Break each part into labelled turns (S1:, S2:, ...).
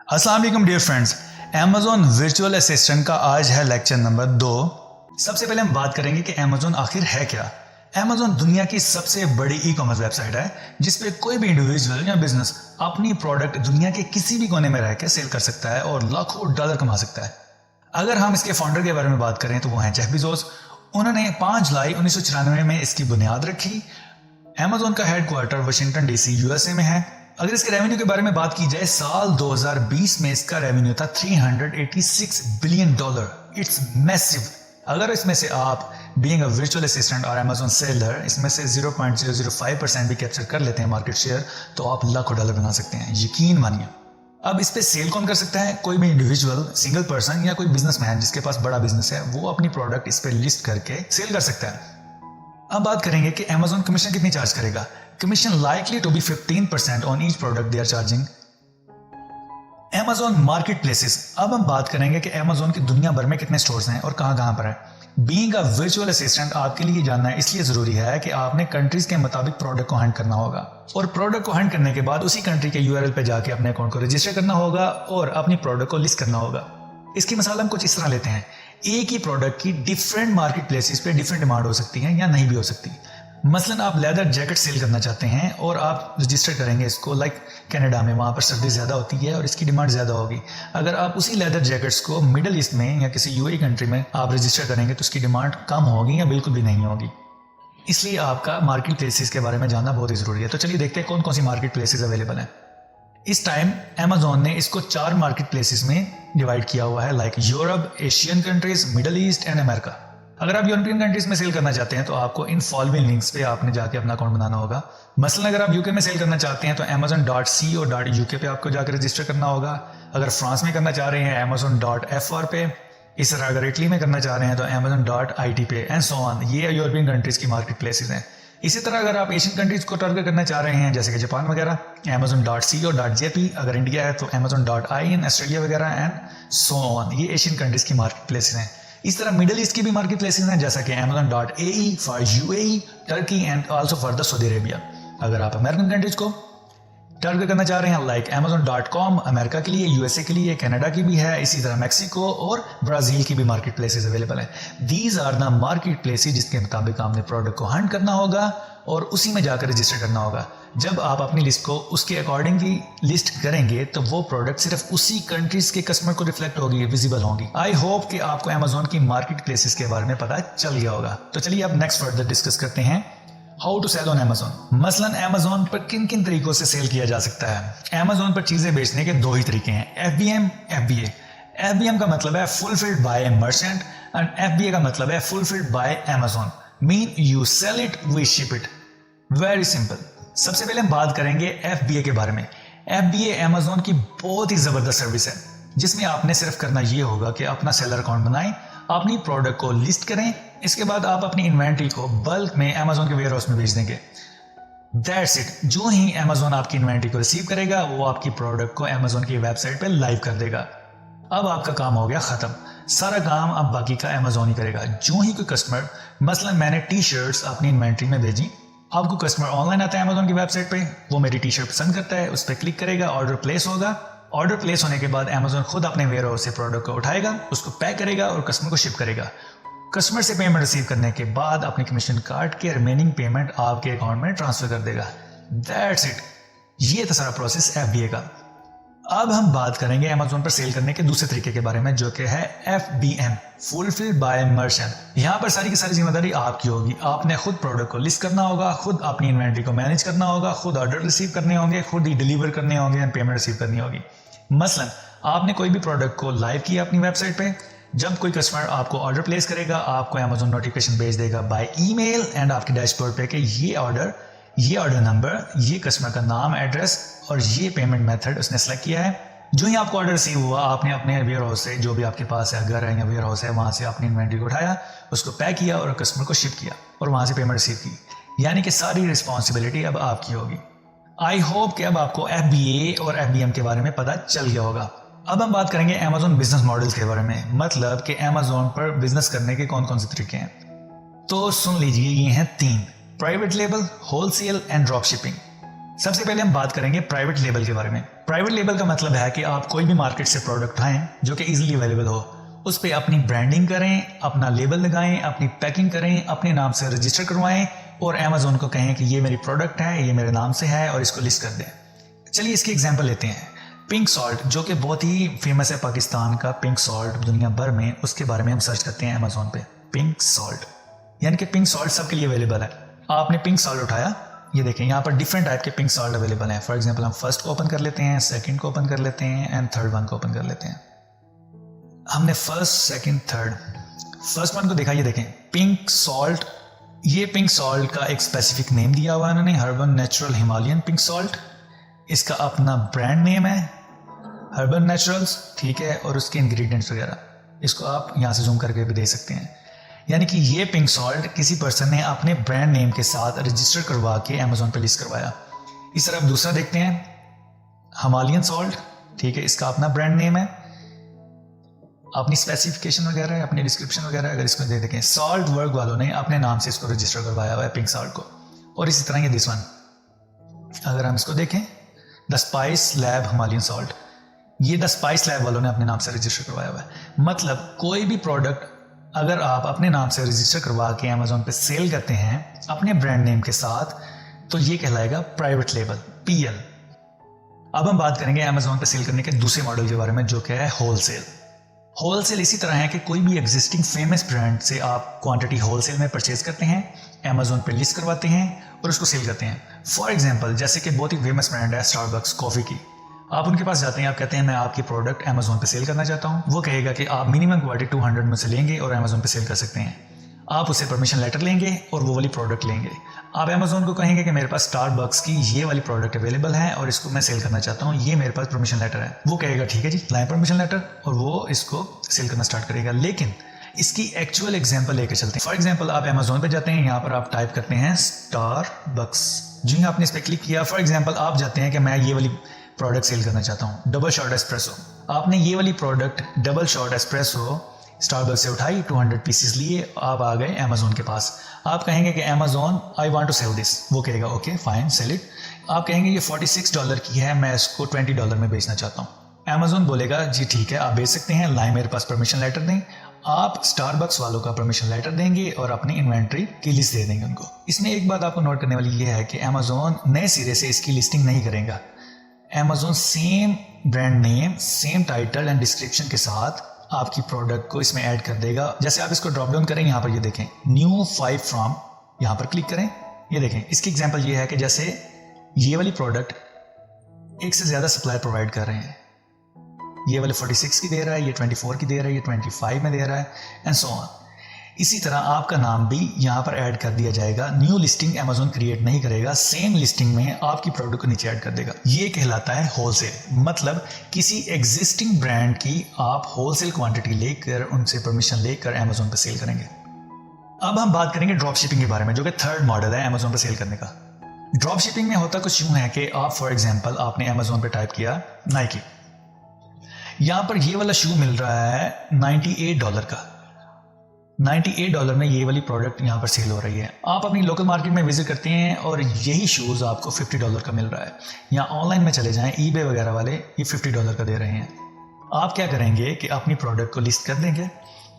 S1: अस्सलाम वालेकुम dear friends, Amazon virtual assistant का आज है लेक्चर नंबर 2। सबसे पहले हम बात करेंगे कि अमेज़ॉन आखिर है क्या। अमेज़ॉन दुनिया की सबसे बड़ी ई कॉमर्स वेबसाइट है जिसपे कोई भी इंडिविजुअल या बिजनेस अपनी प्रोडक्ट दुनिया के किसी भी कोने में रह के सेल कर सकता है और लाखों डॉलर कमा सकता है। अगर हम इसके फाउंडर के बारे में बात करें तो वो हैं जेफ बेज़ोस। उन्होंने 5 जुलाई 1994 में इसकी बुनियाद रखी। अमेज़ॉन का हेडक्वार्टर वाशिंगटन डीसी यूएसए में है। अगर इसके रेवेन्यू के बारे में बात की जाए, साल 2020 में इसका रेवेन्यू था $386 बिलियन। It's massive. अगर इसमें से आप बीइंग अ वर्चुअल असिस्टेंट और अमेज़ॉन सेलर इसमें से 0.005% भी कैप्चर कर लेते हैं मार्केट शेयर, तो आप लाखों डॉलर बना सकते हैं, यकीन मानिए। अब इस पे सेल कौन कर सकता है? कोई भी इंडिविजुअल, सिंगल पर्सन या कोई बिजनेसमैन जिसके पास बड़ा बिजनेस है, वो अपनी प्रोडक्ट इस पे लिस्ट करके सेल कर सकता है। अब बात करेंगे कि अमेज़ॉन कमीशन कितनी चार्ज करेगा। Commission likely to be 15% on each product they are charging. Amazon market places. अब हम बात करेंगे कि अमेज़ॉन की दुनिया भर में कितने स्टोर्स हैं और कहां पर है। बीइंग अ वर्चुअल असिस्टेंट आपके लिए जानना इसलिए जरूरी है कि आपने कंट्रीज के मुताबिक प्रोडक्ट को हैंड करना होगा और प्रोडक्ट को हैंड करने के बाद उसी कंट्री के यूआरएल पे जाके अपने अकाउंट को रजिस्टर करना होगा और अपनी प्रोडक्ट को लिस्ट करना होगा। इसकी मिसाल हम कुछ इस तरह लेते हैं। एक ही प्रोडक्ट की डिफरेंट मार्केट प्लेसेस पे डिफरेंट डिमांड हो सकती है या नहीं भी हो सकती। मसलन आप लेदर जैकेट सेल करना चाहते हैं और आप रजिस्टर करेंगे इसको कनाडा में, वहाँ पर सर्दी ज़्यादा होती है और इसकी डिमांड ज़्यादा होगी। अगर आप उसी लेदर जैकेट्स को मिडल ईस्ट में या किसी यूएई कंट्री में आप रजिस्टर करेंगे तो उसकी डिमांड कम होगी या बिल्कुल भी नहीं होगी। इसलिए आपका मार्केट प्लेसेस के बारे में जानना बहुत ही ज़रूरी है। तो चलिए देखते हैं कौन कौन सी मार्केट प्लेसेस अवेलेबल हैं। इस टाइम अमेज़ॉन ने इसको 4 मार्केट प्लेसेस में डिवाइड किया हुआ है, like Europe, Asian countries, middle east and America. अगर आप यूरोपियन कंट्रीज में सेल करना चाहते हैं तो आपको इन फॉलोइंग लिंक्स पे आपने जाके अपना अकाउंट बनाना होगा। मसलन अगर आप यूके में सेल करना चाहते हैं तो amazon.co.uk पे आपको जाकर रजिस्टर करना होगा। अगर फ्रांस में करना चाह रहे हैं amazon.fr पे। इस तरह अगर इटली में करना चाह रहे हैं तो amazon.it पे एंड सो ऑन। ये यूरोपियन कंट्रीज की मार्केट प्लेसेस हैं। इसी तरह अगर आप एशियन कंट्रीज को टारगेट करना चाह रहे हैं जैसे कि जापान वगैरह, amazon.co.jp। अगर इंडिया है तो amazon.in, ऑस्ट्रेलिया वगैरह एंड सो ऑन। ये एशियन कंट्रीज की मार्केट प्लेसेस हैं। इस तरह मिडिल ईस्ट की भी मार्केट प्लेसेस हैं जैसा कि amazon.ae for UAE, Turkey and also for the Saudi Arabia. अगर आप अमेरिकन कंट्रीज को टारगेट करना चाह रहे हैं लाइक amazon.com अमेरिका के लिए, यूएसए के लिए, कनाडा की भी है, इसी तरह मैक्सिको और ब्राजील की भी मार्केट प्लेसेस अवेलेबल हैं। These are the market places जिसके मुताबिक आपने प्रोडक्ट को हैंड करना होगा और उसी में जाकर रजिस्टर करना होगा। जब आप अपनी लिस्ट को उसके अकॉर्डिंगली लिस्ट करेंगे तो वो प्रोडक्ट सिर्फ उसी कंट्रीज के कस्टमर को रिफ्लेक्ट होगी, विजिबल होंगी। आई होप कि आपको अमेज़ॉन की मार्केट प्लेसेस के बारे में पता चल गया होगा। तो चलिए अब नेक्स्ट फर्दर डिस्कस करते हैं how to sell on Amazon. मसलन अमेज़ॉन पर किन किन तरीकों से सेल किया जा सकता है। अमेज़ॉन पर चीजें बेचने के 2 ही तरीके हैं, FBM, FBA। FBM का मतलब है fulfilled by a merchant and FBA का मतलब है fulfilled by Amazon. Mean you sell it, we ship it. Very simple. सबसे पहले हम बात करेंगे FBA के बारे में। FBA अमेज़ॉन की बहुत ही जबरदस्त सर्विस है जिसमें आपने सिर्फ करना ये होगा कि अपना सेलर अकाउंट बनाएं, अपनी प्रोडक्ट को लिस्ट करें, इसके बाद आप अपनी इन्वेंट्री को बल्क में अमेज़ॉन के वेयरहाउस में भेज देंगे। That's it. जो ही अमेज़ॉन आपकी इन्वेंट्री को रिसीव करेगा वो आपकी प्रोडक्ट को अमेज़ॉन की वेबसाइट पे लाइव कर देगा। अब आपका काम हो गया खत्म। सारा काम अब बाकी का अमेज़ॉन ही करेगा। जो ही कोई कस्टमर, मसलन मैंने टी-शर्ट्स अपनी इन्वेंट्री में भेजी, आपको कस्टमर ऑनलाइन आता है अमेज़ॉन की वेबसाइट पे, वो मेरी टी-शर्ट पसंद करता है, उस पर क्लिक करेगा, ऑर्डर प्लेस होगा। ऑर्डर प्लेस होने के बाद अमेज़ॉन खुद अपने वेयरहाउस से प्रोडक्ट को उठाएगा, उसको पैक करेगा और कस्टमर को शिप करेगा। कस्टमर से पेमेंट रिसीव करने के बाद अपनी कमीशन काट के रिमेनिंग पेमेंट आपके अकाउंट में ट्रांसफर कर देगा। That's it. ये था सारा प्रोसेस FBA का। अब हम बात करेंगे अमेज़ॉन पर सेल करने के दूसरे तरीके के बारे में जो कि है FBM, फुलफिल्ड बाय मर्चेंट। यहाँ पर सारी की सारी जिम्मेदारी आपकी होगी। आपने खुद प्रोडक्ट को लिस्ट करना होगा, खुद अपनी इन्वेंट्री को मैनेज करना होगा, खुद ऑर्डर रिसीव करने होंगे, खुद ही डिलीवर करने होंगे एंड पेमेंट रिसीव करनी होगी। मसलन आपने कोई भी प्रोडक्ट को लाइव किया अपनी वेबसाइट पे, जब कोई कस्टमर आपको ऑर्डर प्लेस करेगा आपको अमेज़ॉन नोटिफिकेशन भेज देगा बाय ईमेल एंड आपके डैशबोर्ड पे कि ये ऑर्डर नंबर, ये कस्टमर का नाम, एड्रेस और ये पेमेंट मेथड उसने सेलेक्ट किया है। जो ही आपको ऑर्डर रिसीव हुआ, आपने अपने वेयरहाउस से, जो भी आपके पास है, घर है या वेयरहाउस है, वहां से अपनी इन्वेंट्री को उठाया, उसको पैक किया और कस्टमर को शिप किया और वहां से पेमेंट रिसीव की। यानी कि सारी रिस्पॉन्सिबिलिटी अब आपकी होगी। आई होप कि अब आपको FBA और FBM के बारे में पता चल गया होगा। अब हम बात करेंगे अमेज़ॉन बिजनेस मॉडल्स के बारे में, मतलब कि अमेज़ॉन पर बिजनेस करने के कौन कौन से तरीके हैं। तो सुन लीजिए, ये हैं 3: private label, wholesale and drop shipping. सबसे पहले हम बात करेंगे प्राइवेट लेबल के बारे में। प्राइवेट लेबल का मतलब है कि आप कोई भी मार्केट से प्रोडक्ट उठाएं जो कि इजीली अवेलेबल हो, उस पर अपनी ब्रांडिंग करें, अपना लेबल लगाएं, अपनी पैकिंग करें, अपने नाम से रजिस्टर करवाएं और अमेजोन को कहें कि ये मेरी प्रोडक्ट है, ये मेरे नाम से है और इसको लिस्ट कर दें। चलिए इसकी एग्जांपल लेते हैं। पिंक सॉल्ट जो कि बहुत ही फेमस है पाकिस्तान का पिंक सॉल्ट दुनिया भर में, उसके बारे में हम सर्च करते हैं अमेजोन पे। पिंक सॉल्ट यानी कि पिंक सॉल्ट सबके लिए अवेलेबल है। आपने पिंक सॉल्ट उठाया, ये देखें यहाँ पर डिफरेंट टाइप के पिंक सॉल्ट अवेलेबल हैं। फॉर एग्जांपल हम फर्स्ट को ओपन कर लेते हैं, सेकंड को ओपन कर लेते हैं एंड थर्ड वन को ओपन कर लेते हैं। हमने first second third first one को देखा, ये देखें पिंक सॉल्ट। ये पिंक सॉल्ट का एक स्पेसिफिक नेम दिया हुआ है उन्होंने, हर्बन नेचुरल हिमालयन पिंक सॉल्ट। इसका अपना ब्रांड नेम है हर्बन नेचुरल्स, ठीक है, और उसके इंग्रेडिएंट्स वगैरह इसको आप यहाँ से जूम करके भी दे सकते हैं। यानी कि ये पिंक सॉल्ट किसी पर्सन ने अपने ब्रांड नेम के साथ रजिस्टर करवा के अमेजोन पे लिस्ट करवाया। इस तरह आप दूसरा देखते हैं हिमालयन सॉल्ट, ठीक है, इसका अपना ब्रांड नेम है, अपनी स्पेसिफिकेशन वगैरह है, अपनी डिस्क्रिप्शन वगैरह। अगर इसको दे देखें, सॉल्ट वर्क वालों ने अपने नाम से इसको रजिस्टर करवाया हुआ है पिंक सॉल्ट को। और इसी तरह ये दिस वन, अगर हम इसको देखें the spice lab Himalayan salt, ये द स्पाइस लैब वालों ने अपने नाम से रजिस्टर करवाया हुआ है। मतलब कोई भी प्रोडक्ट अगर आप अपने नाम से रजिस्टर करवा के अमेजोन पे सेल करते हैं अपने ब्रांड नेम के साथ, तो ये कहलाएगा प्राइवेट लेबल, PL। अब हम बात करेंगे अमेजोन पे सेल करने के दूसरे मॉडल के बारे में जो कि है होलसेल। होलसेल इसी तरह है कि कोई भी एग्जिस्टिंग फेमस ब्रांड से आप क्वांटिटी होलसेल में परचेज करते हैं, अमेजोन पे लिस्ट करवाते हैं और उसको सेल करते हैं। फॉर एग्जांपल जैसे कि बहुत ही फेमस ब्रांड है स्टारबक्स कॉफ़ी की, आप उनके पास जाते हैं, आप कहते हैं मैं आपकी प्रोडक्ट अमेजोन पे सेल करना चाहता हूं। वो कहेगा कि आप मिनिमम क्वांटिटी 200 में से लेंगे और अमेजोन पे सेल कर सकते हैं। आप उससे परमिशन लेटर लेंगे और वो वाली प्रोडक्ट लेंगे। आप अमेजोन को कहेंगे कि मेरे पास स्टारबक्स की ये वाली प्रोडक्ट अवेलेबल है और इसको मैं सेल करना चाहता हूँ, ये मेरे पास परमिशन लेटर है। वो कहेगा ठीक है जी, लाएं परमिशन लेटर, और वो इसको सेल करना स्टार्ट करेगा। लेकिन इसकी एक्चुअल एग्जाम्पल लेकर चलते हैं। फॉर एग्जाम्पल आप अमेजोन पे जाते हैं, यहाँ पर आप टाइप करते हैं स्टारबक्स, जी आपने इस पर क्लिक किया। फॉर एग्जाम्पल आप जाते हैं कि मैं ये वाली प्रोडक्ट सेल करना चाहता हूँ, डबल शॉट एस्प्रेसो। आपने ये वाली product double shot espresso Starbucks से उठाई, 200 पीसेस लिए, आप आ गए अमेजोन के पास। आप कहेंगे कि Amazon I want to sell this, वो कहेगा ओके फाइन सेल इट। आप कहेंगे ये $46 की है, मैं इसको $20 में बेचना चाहता हूँ। अमेजोन बोलेगा जी ठीक है आप बेच सकते हैं, लाए मेरे पास परमिशन लेटर दें। आप स्टारबक्स वालों का परमिशन लेटर देंगे और अपनी इन्वेंट्री की लिस्ट दे देंगे उनको। इसमें एक बात आपको नोट करने वाली ये है कि अमेजोन नए सिरे से इसकी लिस्टिंग नहीं करेगा। Amazon same brand name, same title and description के साथ आपकी प्रोडक्ट को इसमें ऐड कर देगा। जैसे आप इसको ड्रॉप डाउन करें, यहाँ पर ये देखें न्यू 5 फ्रॉम, यहाँ पर क्लिक करें, ये देखें। इसकी एग्जांपल ये है कि जैसे ये वाली प्रोडक्ट एक से ज़्यादा सप्लाई प्रोवाइड कर रहे हैं, ये वाले 46 की दे रहा है, ये 24 की दे रहा है, ये 25 में दे रहा है एंड सो ऑन। इसी तरह आपका नाम भी यहाँ पर ऐड कर दिया जाएगा। न्यू लिस्टिंग अमेजोन क्रिएट नहीं करेगा, सेम लिस्टिंग में आपकी प्रोडक्ट को नीचे ऐड कर देगा। ये कहलाता है होलसेल। मतलब किसी एग्जिस्टिंग ब्रांड की आप होलसेल क्वांटिटी लेकर, उनसे परमिशन लेकर अमेजोन पर सेल करेंगे। अब हम बात करेंगे ड्रॉप शिपिंग के बारे में, जो कि थर्ड मॉडल है अमेजोन पर सेल करने का। ड्रॉप शिपिंग में होता कुछ यूं है कि आप फॉर एग्जाम्पल आपने अमेजोन पर टाइप किया नाइकी, यहाँ पर ये वाला शू मिल रहा है $98 का। $98 में ये वाली प्रोडक्ट यहाँ पर सेल हो रही है। आप अपनी लोकल मार्केट में विजिट करते हैं और यही शूज़ आपको $50 का मिल रहा है। यहाँ ऑनलाइन में चले जाएं, eBay वगैरह वाले ये $50 का दे रहे हैं। आप क्या करेंगे कि अपनी प्रोडक्ट को लिस्ट कर देंगे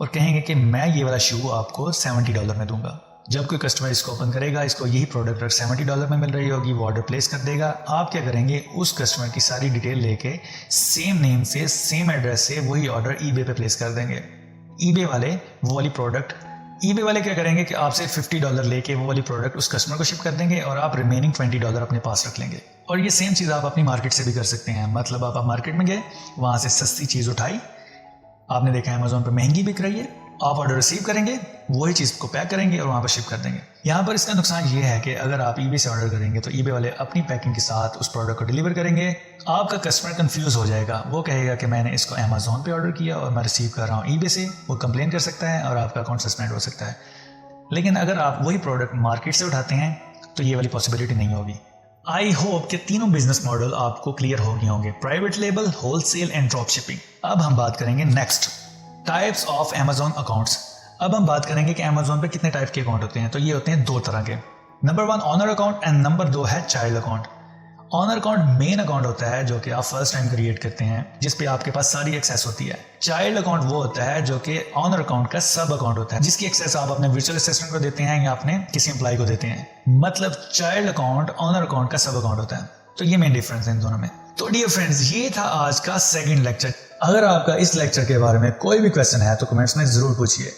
S1: और कहेंगे कि मैं ये वाला शू आपको $70 में दूंगा। जब कोई कस्टमर इसको ओपन करेगा, इसको यही प्रोडक्ट $70 में मिल रही होगी, वो ऑर्डर प्लेस कर देगा। आप क्या करेंगे, उस कस्टमर की सारी डिटेल लेके सेम नेम से, सेम एड्रेस से वही ऑर्डर eBay पे प्लेस कर देंगे। eBay वाले वो वाली प्रोडक्ट, eBay वाले क्या करेंगे कि आपसे $50 लेके वो वाली प्रोडक्ट उस कस्टमर को शिप कर देंगे और आप रिमेनिंग $20 अपने पास रख लेंगे। और ये सेम चीज़ आप अपनी मार्केट से भी कर सकते हैं। मतलब आप मार्केट में गए, वहाँ से सस्ती चीज़ उठाई, आपने देखा अमेजोन पर महंगी बिक रही है, आप ऑर्डर रिसीव करेंगे, वही चीज़ को पैक करेंगे और वहाँ पर शिप कर देंगे। यहाँ पर इसका नुकसान ये है कि अगर आप eBay से ऑर्डर करेंगे तो eBay वाले अपनी पैकिंग के साथ उस प्रोडक्ट को डिलीवर करेंगे। आपका कस्टमर कंफ्यूज हो जाएगा, वो कहेगा कि मैंने इसको अमेजोन पे ऑर्डर किया और मैं रिसीव कर रहा हूँ eBay से। वो कंप्लेन कर सकता है और आपका अकाउंट सस्पेंड हो सकता है। लेकिन अगर आप वही प्रोडक्ट मार्केट से उठाते हैं तो ये वाली पॉसिबिलिटी नहीं होगी। आई होप कि तीनों बिजनेस मॉडल आपको क्लियर हो गए होंगे, private label, wholesale and drop shipping. अब हम बात करेंगे next types of Amazon accounts. अब हम बात करेंगे कि अमेजोन पे कितने टाइप के अकाउंट होते हैं। तो ये होते हैं दो तरह के। Number 1 owner account and number 2 है child account. Owner account main account होता है जो कि आप फर्स्ट टाइम क्रिएट करते हैं, जिस पे आपके पास सारी एक्सेस होती है। चाइल्ड अकाउंट वो होता है जो कि ऑनर अकाउंट का सब अकाउंट होता है, जिसकी एक्सेस आप अपने वर्चुअल असिस्टेंट को देते हैं या अपने किसी एम्प्लॉय को देते हैं। मतलब चाइल्ड अकाउंट ऑनर अकाउंट का सब अकाउंट होता है। तो ये मेन डिफरेंस है इन दोनों में। तो डियर फ्रेंड्स, ये था आज का सेकंड लेक्चर। अगर आपका इस लेक्चर के बारे में कोई भी क्वेश्चन है तो कमेंट्स में जरूर पूछिए।